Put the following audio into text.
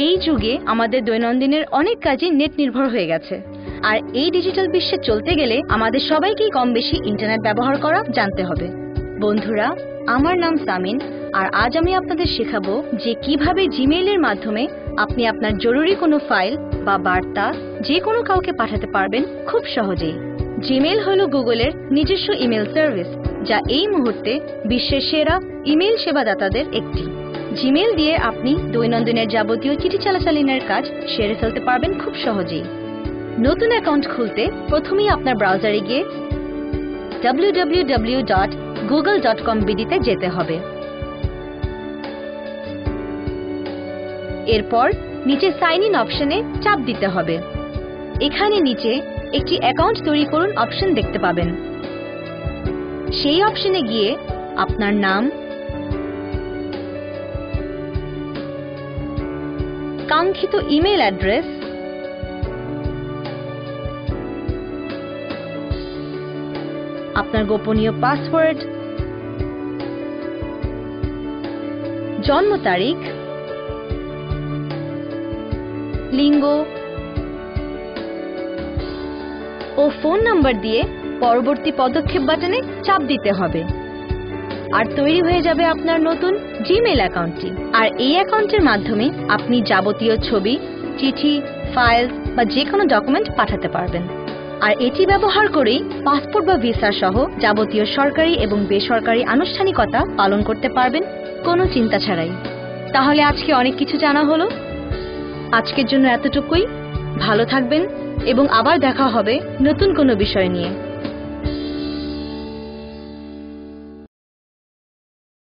এই যুগে আমাদের দৈনন্দিনের অনেক কাজই নেট নির্ভর হয়ে গেছে। আর এই ডিজিটাল বিশ্বে চলতে গেলে আমাদের সবাইকেই কম বেশি ইন্টারনেট ব্যবহার করা জানতে হবে। বন্ধুরা, আমার নাম সামিন, আর আজ আমি আপনাদের শেখাবো যে কিভাবে জিমেইলের মাধ্যমে আপনি আপনার জরুরি কোনো ফাইল বা বার্তা যে কোনো কাউকে পাঠাতে পারবেন খুব সহজেই। জিমেইল হলো গুগলের নিজস্ব ইমেল সার্ভিস, যা এই মুহূর্তে বিশ্বের সেরা ইমেইল সেবাদাতাদের একটি। জিমেইল দিয়ে আপনি দৈনন্দিনের যাবতীয় চিঠি চালাচালিনের কাজ সেরে ফেলতে পারবেন খুব সহজেই। নতুন অ্যাকাউন্ট খুলতে প্রথমেই আপনার ব্রাউজারে গিয়ে www.google.com/bd তে যেতে হবে। এরপর নিচে সাইন ইন অপশনে চাপ দিতে হবে। এখানে নিচে একটি অ্যাকাউন্ট তৈরি করুন অপশন দেখতে পাবেন। সেই অপশনে গিয়ে আপনার নাম, কাঙ্ক্ষিত ইমেল অ্যাড্রেস, আপনার গোপনীয় পাসওয়ার্ড, জন্ম তারিখ, লিঙ্গ ও ফোন নাম্বার দিয়ে পরবর্তী পদক্ষেপ বাটনে চাপ দিতে হবে। আর তৈরি হয়ে যাবে আপনার নতুন জিমেইল অ্যাকাউন্টটি। আর এই অ্যাকাউন্টের মাধ্যমে আপনি যাবতীয় ছবি, চিঠি, ফাইল বা যে কোনো ডকুমেন্ট পাঠাতে পারবেন। আর এটি ব্যবহার করেই পাসপোর্ট বা ভিসা সহ যাবতীয় সরকারি এবং বেসরকারি আনুষ্ঠানিকতা পালন করতে পারবেন কোনো চিন্তা ছাড়াই। তাহলে আজকে অনেক কিছু জানা হলো। আজকের জন্য এতটুকুই। ভালো থাকবেন এবং আবার দেখা হবে নতুন কোনো বিষয় নিয়ে।